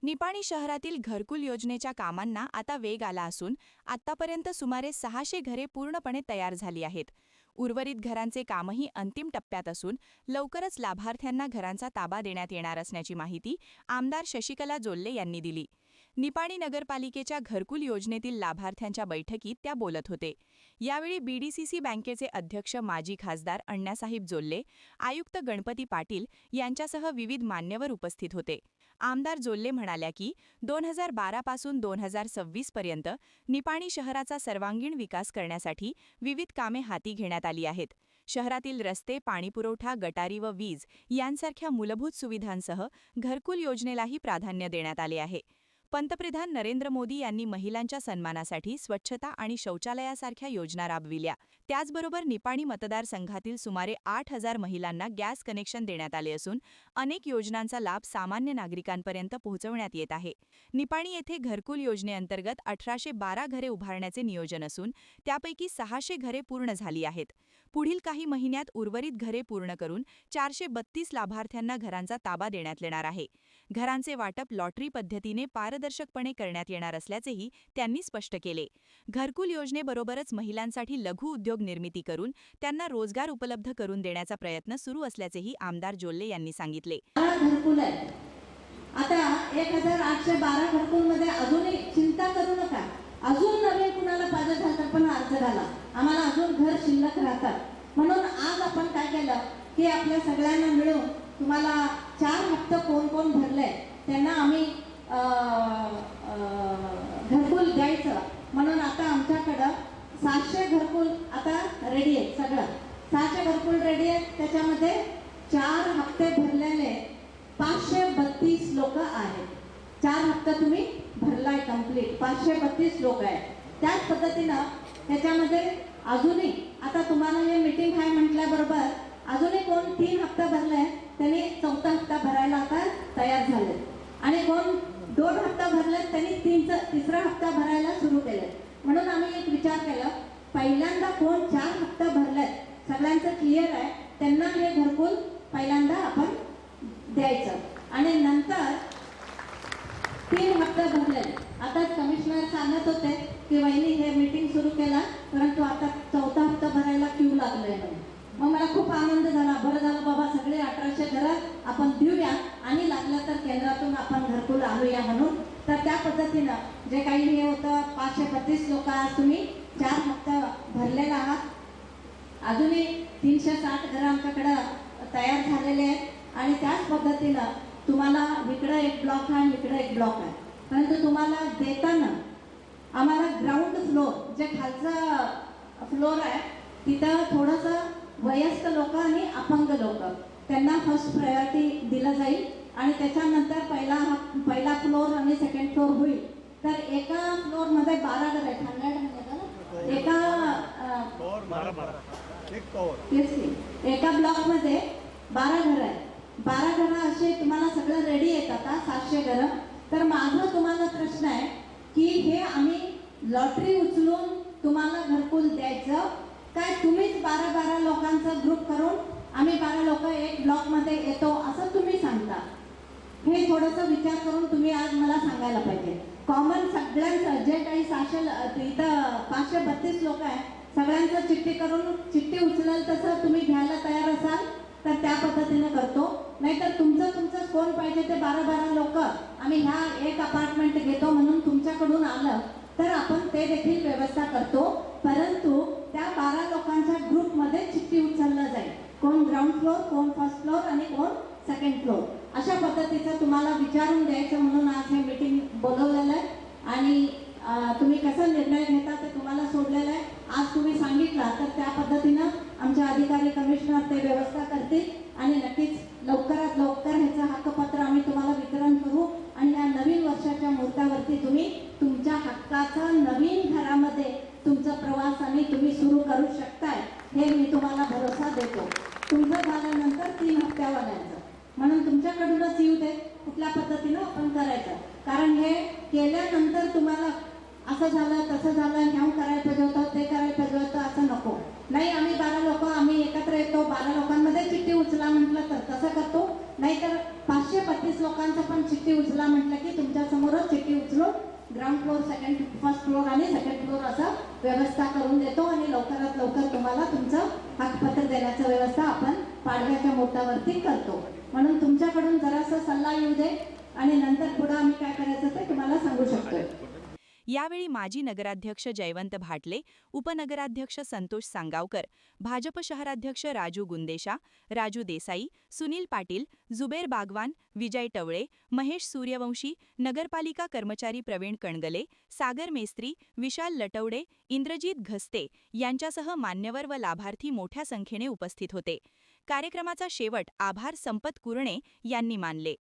निपाणी शहरातील घरकुल योजनेच्या कामांना आता वेग आला असून आत्तापर्यंत सुमारे 600 घरे पूर्णपणे तयार झाली आहेत. उर्वरित घरांचे कामही अंतिम टप्प्यात असून लवकरच लाभार्थ्यांना घरांचा ताबा देण्यात येणार असल्याची माहिती आमदार शशिकला जोल्ले यांनी दिली. निपाणी नगरपालिकेच्या घरकुल योजनेतील लाभार्थ्यांच्या बैठकीत त्या बोलत होते. यावेळी बीडीसीसी बँकेचे अध्यक्ष माजी खासदार अण्णासाहेब जोल्ले, आयुक्त गणपती पाटील यांच्यासह विविध मान्यवर उपस्थित होते. आमदार जोल्ले म्हणाल्या की 2012 पासून 2026 पर्यंत निपाणी शहराचा सर्वांगीण विकास करण्यासाठी विविध कामे हाती घेण्यात आली आहेत. शहरातील रस्ते, पाणीपुरवठा, गटारी व वीज यांसारख्या मूलभूत सुविधांसह घरकुल योजनेलाही प्राधान्य देण्यात आले आहे. पंतप्रधान नरेंद्र मोदी यांनी महिलांच्या सन्मानासाठी स्वच्छता आणि शौचालयासारख्या योजना राबविल्या. त्याचबरोबर निपाणी मतदारसंघातील सुमारे 8,000 महिलांना गॅस कनेक्शन देण्यात आले असून अनेक योजनांचा लाभ सामान्य नागरिकांपर्यंत पोहोचवण्यात येत आहे. निपाणी येथे घरकुल योजनेअंतर्गत 1812 घरे उभारण्याचे नियोजन असून त्यापैकी 600 घरे पूर्ण झाली आहेत. पुढील काही महिन्यात उर्वरित घरे पूर्ण करून 432 लाभार्थ्यांना घरांचा ताबा देण्यात येणार आहे. घरांचे वाटप लॉटरी पद्धतीने पारदर्शकपणे करण्यात येणार असल्याचेही त्यांनी स्पष्ट केले. घरकुल योजनेबरोबरच महिलांसाठी लघु उद्योग निर्मिती करून त्यांना रोजगार उपलब्ध करून देण्याचा प्रयत्न सुरू असल्याचेही आमदार जोल्ले यांनी सांगितले. घरकुल आहे आता 1812 घरकुलमध्ये अजूनही चिंता करू नका. अजून नवीन कुणाला पाहिजे झालं तर पण अर्ज घाला. आम्हाला अजून घर शिल्लक राहतात. म्हणून आज आपण काय केलं की आपल्या सगळ्यांना मिळून तुम्हाला 4 हप्ते कोण कोण भरले त्यांना आम्ही घरकुल द्यायचं. म्हणून आता आमच्याकडं 700 घरकुल आता रेडी आहे. सगळं 600 घरकुल रेडी आहेत. त्याच्यामध्ये 4 हप्ते भरलेले 532 लोक आहेत. 4 हप्ते तुम्ही भरलाय कंप्लीट 532 लोक आहेत. त्याच पद्धतीनं त्याच्यामध्ये अजूनही आता तुम्हाला हे मीटिंग आहे म्हटल्याबरोबर अजूनही कोण 3 हप्ते भरले त्यांनी 4था हप्ता भरायला आता तयार झाले आणि कोण 2 हप्ता भरले त्यांनी 3रा हप्ता भरायला सुरू केले. म्हणून आम्ही एक विचार केला पहिल्यांदा कोण 4 हप्ते भरलेत सगळ्यांचं क्लिअर आहे त्यांना हे घरकुल पहिल्यांदा आपण द्यायचं आणि नंतर 3 हप्ते भरले. आता कमिशनर सांगत होते की वहिनी हे मीटिंग सुरू केला परंतु आता 4था हप्ता भरायला क्यू लागलाय. मग मला खूप आनंद झाला. बरं झालं बाबा सगळे 1800 घरं आपण देऊया आणि लागलं तर केंद्रातून आपण घरकुल आणूया म्हणून. तर त्या पद्धतीनं जे काही हे होतं 532 लोक आज तुम्ही 4 हप्ते भरलेले आहात. अजूनही 360 घरं आमच्याकडं तयार झालेले आहेत आणि त्याच पद्धतीनं तुम्हाला इकडं एक ब्लॉक आहे इकडं एक ब्लॉक आहे. परंतु तुम्हाला देताना आम्हाला ग्राउंड फ्लोर जे खालचा फ्लोर आहे तिथं थोडंसं वयस्क लोक आणि अपंग लोक त्यांना फर्स्ट प्रायोरिटी दिलं जाईल आणि त्याच्यानंतर पहिला फ्लोर आणि सेकंड फ्लोर होईल. तर एका फ्लोरमध्ये 12 घर आहेत. 100 एका ब्लॉकमध्ये 12 घर आहेत. 12 घरं असे तुम्हाला सगळं रेडी आहेत आता 700 घरं. तर माझा तुम्हाला प्रश्न आहे की हे आम्ही लॉटरी उचलून तुम्हाला घरकुल द्यायचं काय तुम्हीच 12 लोकांचा ग्रुप करून आम्ही 12 लोक एक ब्लॉकमध्ये येतो असं तुम्ही सांगता. हे थोडंसं विचार करून तुम्ही आज मला सांगायला पाहिजे. कॉमन सगळ्यांचं जे काही 600 इथं 532 लोक आहेत सगळ्यांचं चिठ्ठी करून चिठ्ठी उचलाल तसं तुम्ही घ्यायला तयार असाल तर त्या पद्धतीने करतो. नाहीतर तुमचं कोण पाहिजे ते 12 लोक आम्ही ह्या एक अपार्टमेंट घेतो म्हणून तुमच्याकडून आलं तर आपण ते देखील व्यवस्था करतो. परंतु त्या 12 लोकांच्या ग्रुपमध्ये चिठ्ठी उचललं जाईल. कोण ग्राउंड फ्लोर कोण फर्स्ट फ्लोर आणि कोण सेकंड फ्लोर अशा पद्धतीचं तुम्हाला विचारून द्यायचं म्हणून आज हे मीटिंग बोलवलेलं आहे. आणि तुम्ही कसा निर्णय घेता ते तुम्हाला सोडलेलं आहे. आज तुम्ही सांगितलं तर त्या पद्धतीनं आमचे अधिकारी कमिशनर ते व्यवस्था करतील आणि नक्कीच लवकरात लवकर ह्याचं हक्कपत्र आम्ही तुम्हाला वितरण करू आणि या नवीन वर्षाच्या मुहूर्तावरती तुम्ही तुमच्या हक्काचा नवीन घरामध्ये तुमचा प्रवास आणि तुम्ही सुरू करू शकताय हे मी तुम्हाला भरोसा देतो. तुमचं झाल्यानंतर 3 हप्त्यावाल्यांचं म्हणून तुमच्याकडूनच येऊ दे कुठल्या पद्धतीनं आपण करायचं. कारण हे केल्यानंतर तुम्हाला असं झालं तसं झालं, ह्याव करायला पाहिजे होतं, ते करायला पाहिजे होतं, असं नको. नाही, आम्ही 12 लोक आम्ही एकत्र येतो, 12 लोकांमध्ये चिठ्ठी उचला म्हटलं तर तसं करतो. नाहीतर 532 लोकांचं पण चिठ्ठी उचला म्हटलं की तुमच्या समोरच चिठ्ठी उचलून ग्राउंड फ्लोअर, फर्स्ट फ्लोअर आणि सेकंड फ्लोअर असं व्यवस्था करून देतो आणि लवकरात लवकर तुम्हाला तुमचं हकपत्र देण्याचं व्यवस्था आपण पाडव्याच्या मुहूर्तावरती करतो. म्हणून तुमच्याकडून जरासा सल्ला येऊ दे आणि नंतर पुढे आम्ही काय करायचं ते तुम्हाला सांगू शकतोय. यावेळी माजी नगराध्यक्ष जयवंत भाटले, उपनगराध्यक्ष संतोष सांगावकर, भाजप शहराध्यक्ष राजू गुंदेशा, राजू देसाई, सुनील पाटील, जुबेर बागवान, विजय टवळे, महेश सूर्यवंशी, नगरपालिका कर्मचारी प्रवीण कणगले, सागर मेस्त्री, विशाल लटवडे, इंद्रजीत घस्ते यांच्यासह मान्यवर व लाभार्थी मोठ्या संख्येने उपस्थित होते. कार्यक्रमाचा शेवट आभार संपत कुरणे यांनी मानले.